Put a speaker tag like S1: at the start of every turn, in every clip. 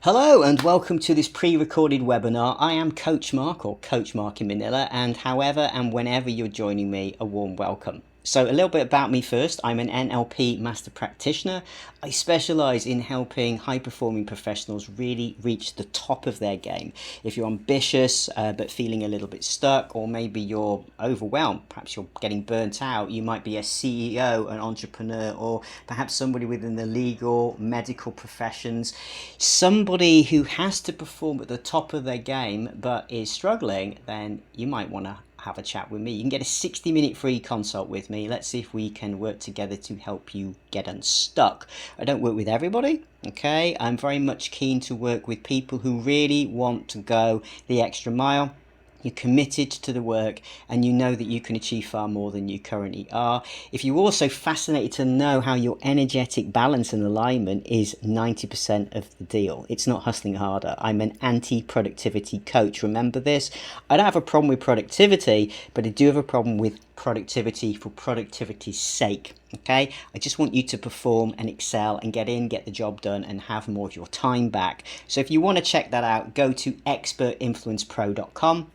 S1: Hello and welcome to this pre-recorded webinar. I am Coach Mark, or Coach Mark in Manila, and however and whenever you're joining me, a warm welcome. So a little bit about me first. I'm an NLP master practitioner. I specialize in helping high-performing professionals really reach the top of their game. If you're ambitious but feeling a little bit stuck, or maybe you're overwhelmed, perhaps you're getting burnt out, you might be a CEO, an entrepreneur, or perhaps somebody within the legal, medical professions, somebody who has to perform at the top of their game but is struggling, then you might want to have a chat with me. You can get a 60-minute free consult with me. Let's see if we can work together to help you get unstuck. I don't work with everybody, okay? I'm very much keen to work with people who really want to go the extra mile. You're committed to the work and you know that you can achieve far more than you currently are. If you're also fascinated to know how your energetic balance and alignment is 90% of the deal, it's not hustling harder. I'm an anti-productivity coach. Remember this? I don't have a problem with productivity, but I do have a problem with productivity for productivity's sake. Okay, I just want you to perform and excel and get the job done and have more of your time back. So if you want to check that out, go to expertinfluencepro.com.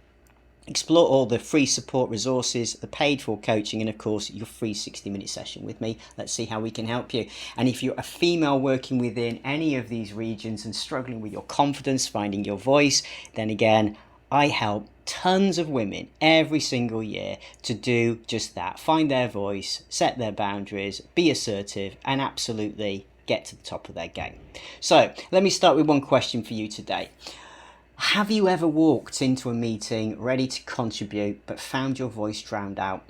S1: Explore all the free support resources, the paid for coaching, and of course your free 60-minute session with me. Let's see how we can help you. And if you're a female working within any of these regions and struggling with your confidence, finding your voice, then again, I help tons of women every single year to do just that. Find their voice, set their boundaries, be assertive, and absolutely get to the top of their game. So let me start with one question for you today. Have you ever walked into a meeting ready to contribute but found your voice drowned out?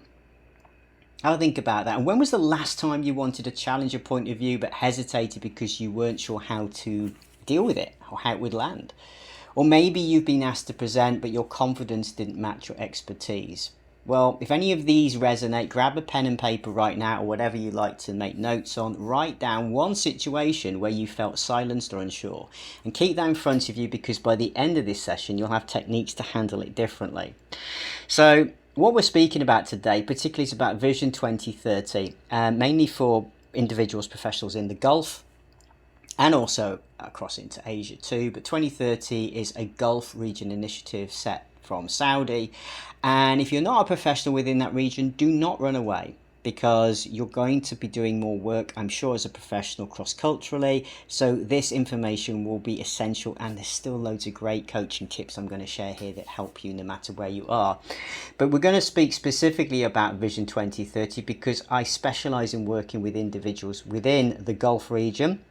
S1: I'll think about that. And when was the last time you wanted to challenge your point of view but hesitated because you weren't sure how to deal with it or how it would land? Or maybe you've been asked to present but your confidence didn't match your expertise. Well, if any of these resonate, grab a pen and paper right now, or whatever you like to make notes on. Write down one situation where you felt silenced or unsure, and keep that in front of you, because by the end of this session you'll have techniques to handle it differently. So what we're speaking about today particularly is about Vision 2030, mainly for individuals, professionals in the Gulf, and also across into Asia too. But 2030 is a Gulf region initiative set from Saudi. And if you're not a professional within that region, do not run away, because you're going to be doing more work, I'm sure, as a professional cross-culturally. So this information will be essential, and there's still loads of great coaching tips I'm going to share here that help you no matter where you are. But we're going to speak specifically about Vision 2030 because I specialize in working with individuals within the Gulf region.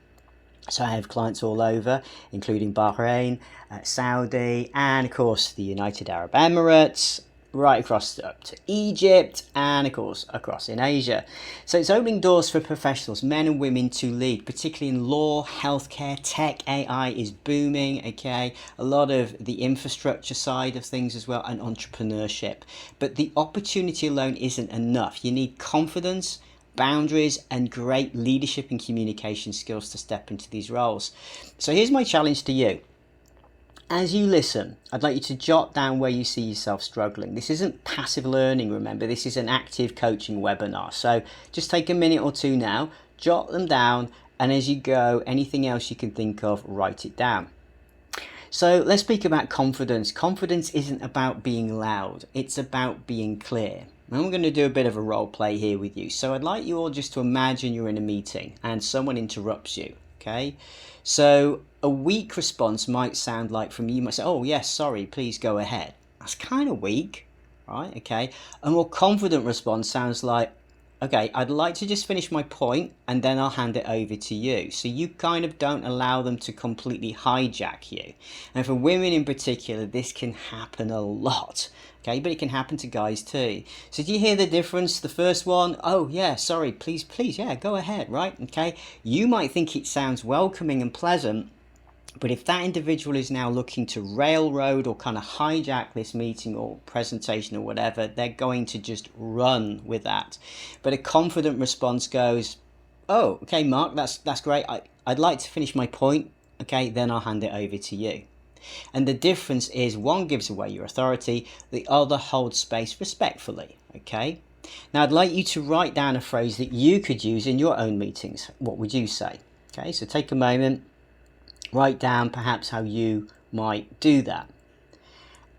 S1: So I have clients all over, including Bahrain, Saudi, and of course the United Arab Emirates, right across up to Egypt, and of course across in Asia. So it's opening doors for professionals, men and women, to lead, particularly in law, healthcare, tech. AI is booming, okay? A lot of the infrastructure side of things as well, and entrepreneurship. But the opportunity alone isn't enough. You need confidence, boundaries, and great leadership and communication skills to step into these roles. So here's my challenge to you. As you listen, I'd like you to jot down where you see yourself struggling. This isn't passive learning, remember, this is an active coaching webinar. So just take a minute or two now, jot them down, and as you go, anything else you can think of, write it down. So let's speak about confidence. Confidence isn't about being loud, it's about being clear. And I'm going to do a bit of a role play here with you. So I'd like you all just to imagine you're in a meeting and someone interrupts you, okay? So a weak response might sound like, from you might say, oh yes, sorry, please go ahead. That's kind of weak, right? Okay. A more confident response sounds like, okay, I'd like to just finish my point and then I'll hand it over to you. So you kind of don't allow them to completely hijack you. And for women in particular, this can happen a lot. Okay, but it can happen to guys too. So do you hear the difference? The first one, oh yeah, sorry, please, yeah, go ahead, right? Okay, you might think it sounds welcoming and pleasant, but if that individual is now looking to railroad or kind of hijack this meeting or presentation or whatever, they're going to just run with that. But a confident response goes, oh, okay, Mark, that's great. I'd like to finish my point. Okay, then I'll hand it over to you. And the difference is one gives away your authority, the other holds space respectfully, okay? Now I'd like you to write down a phrase that you could use in your own meetings. What would you say? Okay, so take a moment, Write down perhaps how you might do that.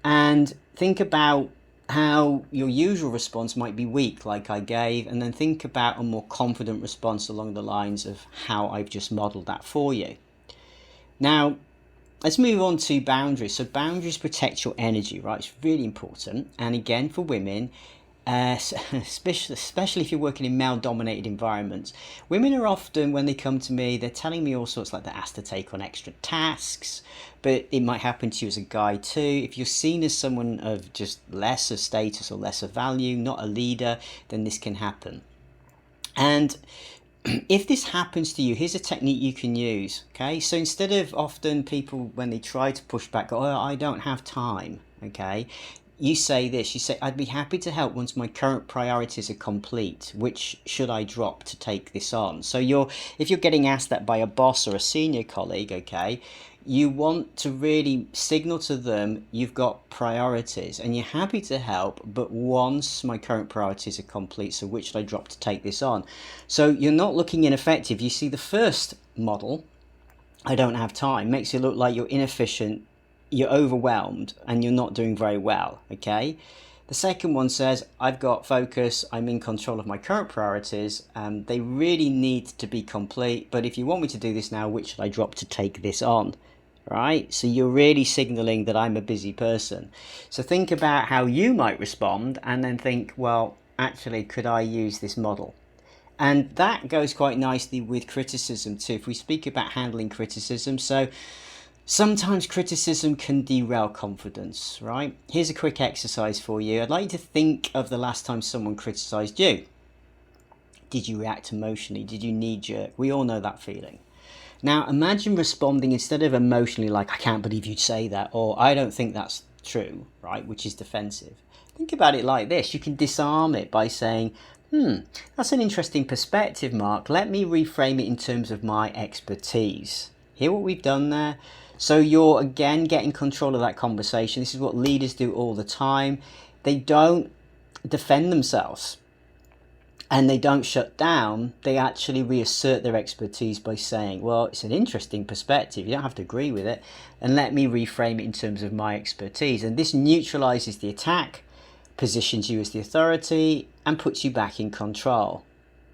S1: And think about how your usual response might be weak, like I gave, and then think about a more confident response along the lines of how I've just modeled that for you. Now, let's move on to boundaries. So boundaries protect your energy, right? It's really important. And again, for women, especially if you're working in male-dominated environments, women are often, when they come to me, they're telling me all sorts, like they're asked to take on extra tasks, but it might happen to you as a guy too. If you're seen as someone of just lesser status or lesser value, not a leader, then this can happen. And if this happens to you, here's a technique you can use. Okay, so instead of often people, when they try to push back, go, oh, I don't have time. Okay, you say this, you say, I'd be happy to help once my current priorities are complete. Which should I drop to take this on? So if you're getting asked that by a boss or a senior colleague, okay, you want to really signal to them you've got priorities and you're happy to help, but once my current priorities are complete, so which should I drop to take this on? So you're not looking ineffective. You see, the first model, I don't have time, makes you look like you're inefficient, you're overwhelmed, and you're not doing very well, okay? The second one says, I've got focus, I'm in control of my current priorities, they really need to be complete, but if you want me to do this now, which should I drop to take this on? Right? So you're really signaling that I'm a busy person. So think about how you might respond and then think, well, actually, could I use this model? And that goes quite nicely with criticism too. If we speak about handling criticism, so sometimes criticism can derail confidence, right? Here's a quick exercise for you. I'd like you to think of the last time someone criticized you. Did you react emotionally? Did you knee-jerk? We all know that feeling. Now, imagine responding instead of emotionally like, I can't believe you'd say that, or I don't think that's true, right, which is defensive. Think about it like this. You can disarm it by saying, that's an interesting perspective, Mark. Let me reframe it in terms of my expertise. Hear what we've done there? So you're, again, getting control of that conversation. This is what leaders do all the time. They don't defend themselves. And they don't shut down, they actually reassert their expertise by saying, well, it's an interesting perspective, you don't have to agree with it, and let me reframe it in terms of my expertise. And this neutralizes the attack, positions you as the authority, and puts you back in control.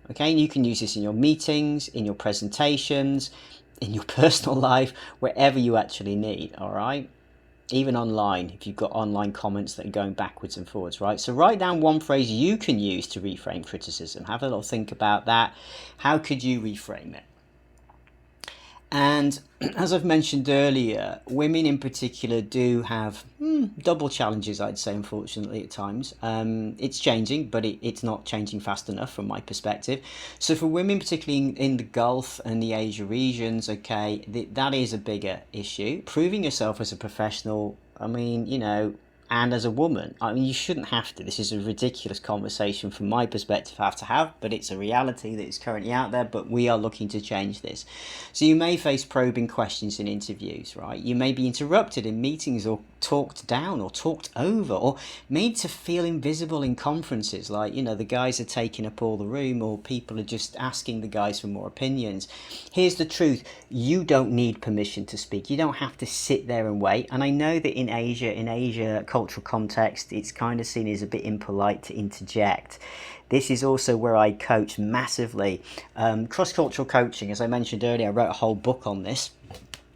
S1: Okay, and you can use this in your meetings, in your presentations, in your personal life, wherever you actually need, all right? Even online, if you've got online comments that are going backwards and forwards, right? So write down one phrase you can use to reframe criticism. Have a little think about that. How could you reframe it? And as I've mentioned earlier, women in particular do have double challenges, I'd say, unfortunately, at times. It's changing, but it's not changing fast enough from my perspective. So for women, particularly in the Gulf and the Asia regions, okay, that is a bigger issue. Proving yourself as a professional, I mean, you know, and as a woman, I mean, you shouldn't have to. This is a ridiculous conversation from my perspective to have, but it's a reality that is currently out there, but we are looking to change this. So you may face probing questions in interviews, right? You may be interrupted in meetings or talked down or talked over or made to feel invisible in conferences, like, you know, the guys are taking up all the room or people are just asking the guys for more opinions. Here's the truth. You don't need permission to speak. You don't have to sit there and wait. And I know that in Asia cultural context, it's kind of seen as a bit impolite to interject. This is also where I coach massively. Cross-cultural coaching, as I mentioned earlier, I wrote a whole book on this.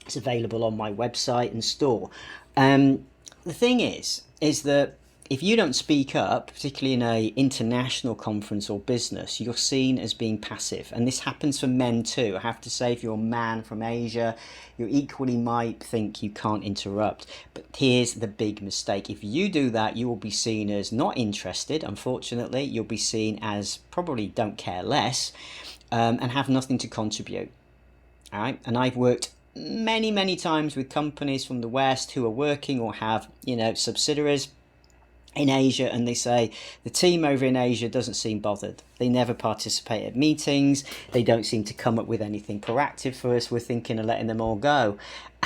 S1: It's available on my website and store. The thing is that if you don't speak up, particularly in an international conference or business, you're seen as being passive. And this happens for men too. I have to say, if you're a man from Asia, you equally might think you can't interrupt. But here's the big mistake. If you do that, you will be seen as not interested. Unfortunately, you'll be seen as probably don't care less and have nothing to contribute. All right. And I've worked many times with companies from the West who are working or have, you know, subsidiaries in Asia, and they say the team over in Asia doesn't seem bothered. They never participate at meetings. They don't seem to come up with anything proactive for us. We're thinking of letting them all go.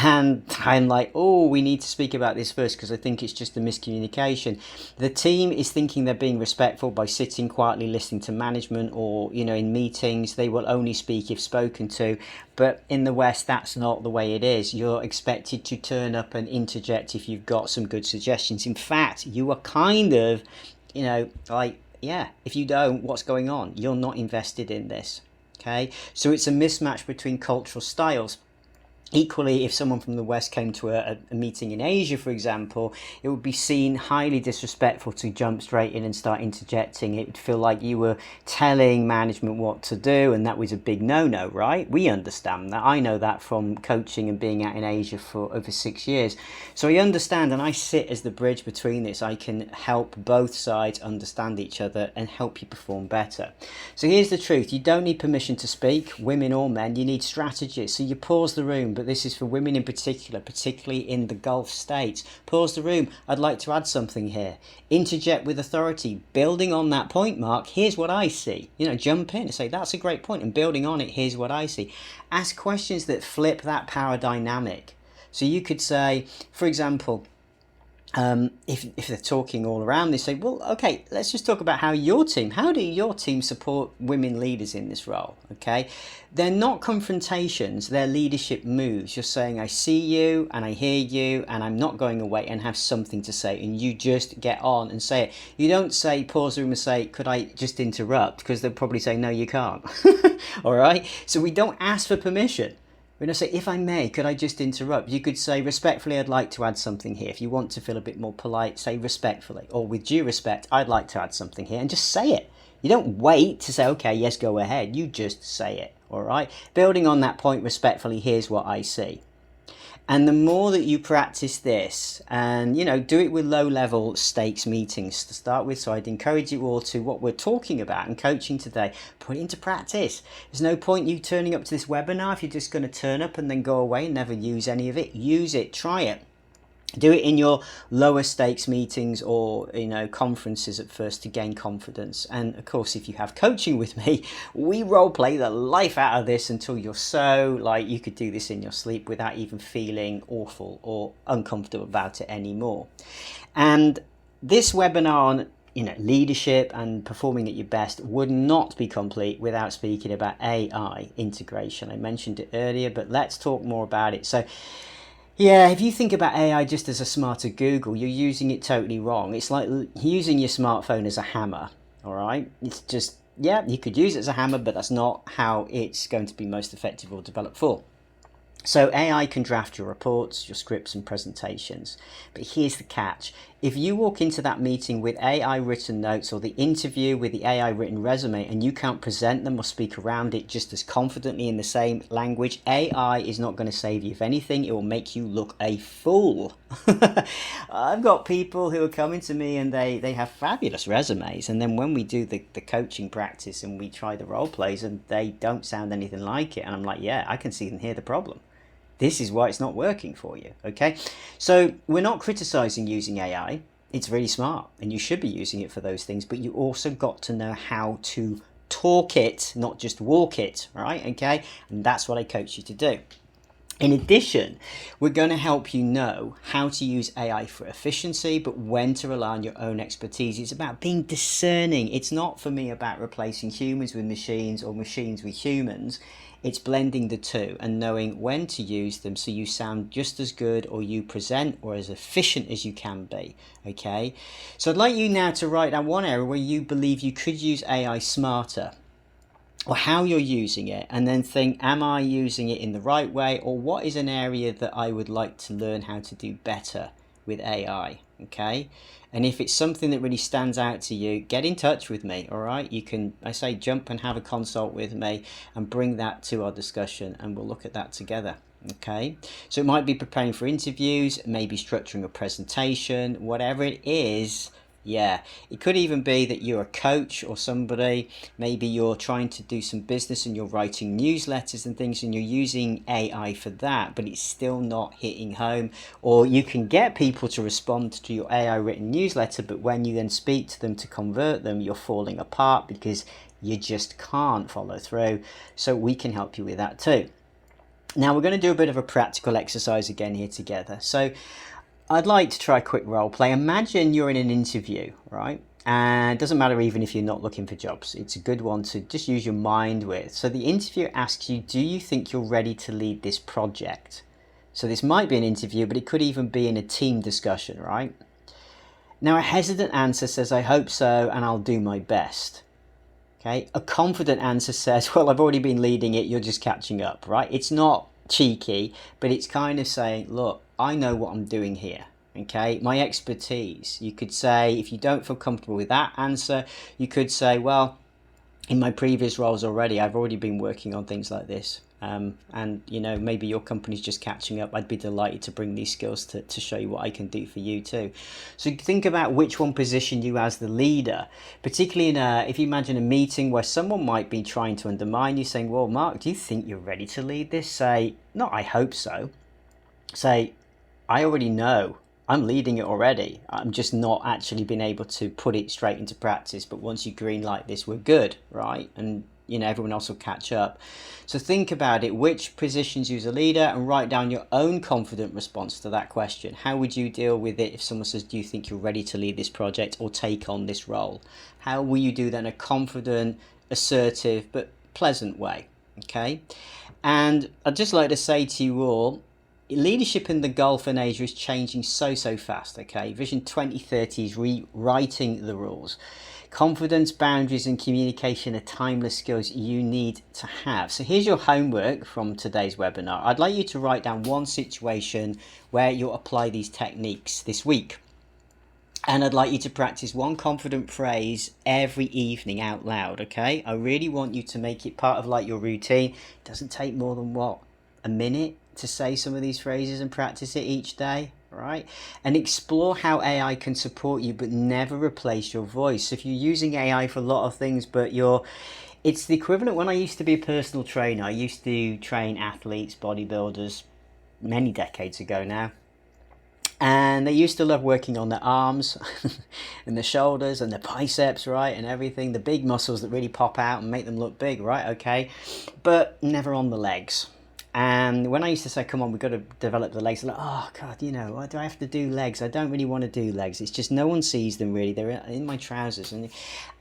S1: And I'm like, oh, we need to speak about this first because I think it's just a miscommunication. The team is thinking they're being respectful by sitting quietly listening to management, or, in meetings, they will only speak if spoken to. But in the West, that's not the way it is. You're expected to turn up and interject if you've got some good suggestions. In fact, you are kind of, like, yeah, if you don't, what's going on? You're not invested in this. Okay, so it's a mismatch between cultural styles. Equally, if someone from the West came to a meeting in Asia, for example, it would be seen highly disrespectful to jump straight in and start interjecting. It would feel like you were telling management what to do, and that was a big no-no, right? We understand that. I know that from coaching and being out in Asia for over 6 years. So I understand, and I sit as the bridge between this. I can help both sides understand each other and help you perform better. So here's the truth. You don't need permission to speak, women or men. You need strategists. So you pause the room, but this is for women in particular, particularly in the Gulf states. Pause the room. I'd like to add something here. Interject with authority. Building on that point, Mark, here's what I see. Jump in and say, that's a great point. And building on it, here's what I see. Ask questions that flip that power dynamic. So you could say, for example, if they're talking all around, they say, well, okay, let's just talk about how do your team support women leaders in this role? Okay, they're not confrontations, they're leadership moves. You're saying, I see you and I hear you and I'm not going away, and have something to say, and you just get on and say it. You don't say, pause the room and say, could I just interrupt? Because they'll probably say, no, you can't. All right, so we don't ask for permission. When I say, if I may, could I just interrupt? You could say, respectfully, I'd like to add something here. If you want to feel a bit more polite, say respectfully, or with due respect, I'd like to add something here, and just say it. You don't wait to say, okay, yes, go ahead. You just say it, all right? Building on that point respectfully, here's what I see. And the more that you practice this, and do it with low-level stakes meetings to start with. So I'd encourage you all to, what we're talking about in coaching today, put it into practice. There's no point you turning up to this webinar if you're just going to turn up and then go away and never use any of it. Use it, try it. Do it in your lower stakes meetings or conferences at first to gain confidence. And of course, if you have coaching with me, we role play the life out of this until you're so like you could do this in your sleep without even feeling awful or uncomfortable about it anymore. And this webinar on leadership and performing at your best would not be complete without speaking about AI integration. I mentioned it earlier, but let's talk more about it. So yeah, if you think about AI just as a smarter Google, you're using it totally wrong. It's like using your smartphone as a hammer, all right? It's just, yeah, you could use it as a hammer, but that's not how it's going to be most effective or developed for. So AI can draft your reports, your scripts and presentations. But here's the catch. If you walk into that meeting with AI written notes or the interview with the AI written resume and you can't present them or speak around it just as confidently in the same language, AI is not going to save you. If anything, it will make you look a fool. I've got people who are coming to me and they have fabulous resumes, and then when we do the coaching practice and we try the role plays and they don't sound anything like it, and I'm like, yeah, I can see and hear the problem. This is why it's not working for you, okay? So we're not criticizing using AI. It's really smart and you should be using it for those things, but you also got to know how to talk it, not just walk it, right? Okay, and that's what I coach you to do. In addition, we're going to help you know how to use AI for efficiency, but when to rely on your own expertise. It's about being discerning. It's not for me about replacing humans with machines or machines with humans. It's blending the two and knowing when to use them so you sound just as good or you present or as efficient as you can be, okay? So I'd like you now to write down one area where you believe you could use AI smarter, or how you're using it, and then think, am I using it in the right way, or what is an area that I would like to learn how to do better with AI, okay? And if it's something that really stands out to you, get in touch with me, all right? You can, I say, jump and have a consult with me and bring that to our discussion, and we'll look at that together. Okay, so it might be preparing for interviews, maybe structuring a presentation, whatever it is. Yeah, it could even be that you're a coach or somebody, maybe you're trying to do some business and you're writing newsletters and things and you're using AI for that, but it's still not hitting home. Or you can get people to respond to your AI written newsletter, but when you then speak to them to convert them, you're falling apart because you just can't follow through. So we can help you with that too. Now we're going to do a bit of a practical exercise again here together. So I'd like to try a quick role play. Imagine you're in an interview, right? And it doesn't matter even if you're not looking for jobs. It's a good one to just use your mind with. So the interviewer asks you, do you think you're ready to lead this project? So this might be an interview, but it could even be in a team discussion, right? Now a hesitant answer says, I hope so, and I'll do my best. Okay, a confident answer says, well, I've already been leading it, you're just catching up, right? It's not cheeky, but it's kind of saying, look, I know what I'm doing here. Okay, my expertise. You could say, if you don't feel comfortable with that answer, you could say, well, in my previous roles already, I've already been working on things like this. And you know, maybe your company's just catching up. I'd be delighted to bring these skills to show you what I can do for you too. So think about which one positioned you as the leader, particularly if you imagine a meeting where someone might be trying to undermine you, saying, well, Mark, do you think you're ready to lead this? Say, no, I hope so. Say, I already know. I'm leading it already. I'm just not actually been able to put it straight into practice. But once you green light this, we're good, right? And you know, everyone else will catch up. So think about it, which positions you as a leader, and write down your own confident response to that question. How would you deal with it if someone says, do you think you're ready to lead this project or take on this role? How will you do that in a confident, assertive, but pleasant way? Okay. And I'd just like to say to you all, leadership in the Gulf and Asia is changing so fast. Okay, Vision 2030 is rewriting the rules. Confidence, boundaries and communication are timeless skills you need to have. So here's your homework from today's webinar. I'd like you to write down one situation where you'll apply these techniques this week. And I'd like you to practice one confident phrase every evening out loud, okay? I really want you to make it part of like your routine. It doesn't take more than what? A minute to say some of these phrases and practice it each day, right? And explore how AI can support you but never replace your voice. So if you're using AI for a lot of things, but it's the equivalent. When I used to be a personal trainer, I used to train athletes, bodybuilders, many decades ago now. And they used to love working on their arms and their shoulders and their biceps, right? And everything, the big muscles that really pop out and make them look big, right? Okay. But never on the legs. And when I used to say, come on, we've got to develop the legs, they're like, oh, God, you know, why do I have to do legs? I don't really want to do legs. It's just no one sees them really. They're in my trousers. And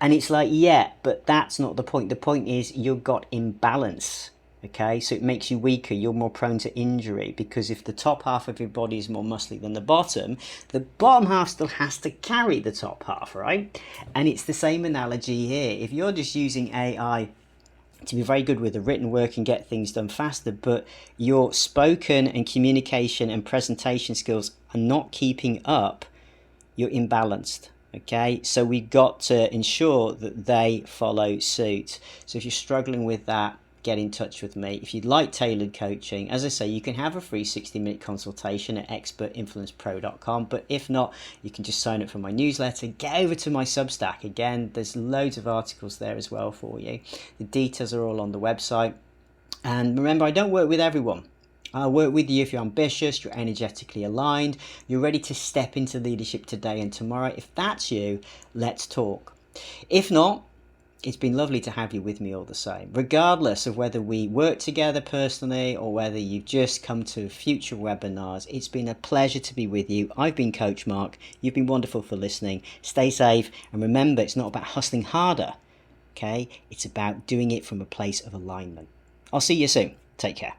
S1: it's like, yeah, but that's not the point. The point is you've got imbalance. Okay, so it makes you weaker, you're more prone to injury, because if the top half of your body is more muscly than the bottom half still has to carry the top half, right? And it's the same analogy here. If you're just using AI to be very good with the written work and get things done faster, but your spoken and communication and presentation skills are not keeping up, you're imbalanced. Okay, so we've got to ensure that they follow suit. So if you're struggling with that, get in touch with me. If you'd like tailored coaching, as I say, you can have a free 60-minute consultation at expertinfluencepro.com, but if not, you can just sign up for my newsletter. Get over to my Substack. Again, there's loads of articles there as well for you. The details are all on the website. And remember, I don't work with everyone. I'll work with you if you're ambitious, you're energetically aligned, you're ready to step into leadership today and tomorrow. If that's you, let's talk. If not, it's been lovely to have you with me all the same, regardless of whether we work together personally or whether you've just come to future webinars. It's been a pleasure to be with you. I've been Coach Mark. You've been wonderful for listening. Stay safe. And remember, it's not about hustling harder, okay? It's about doing it from a place of alignment. I'll see you soon. Take care.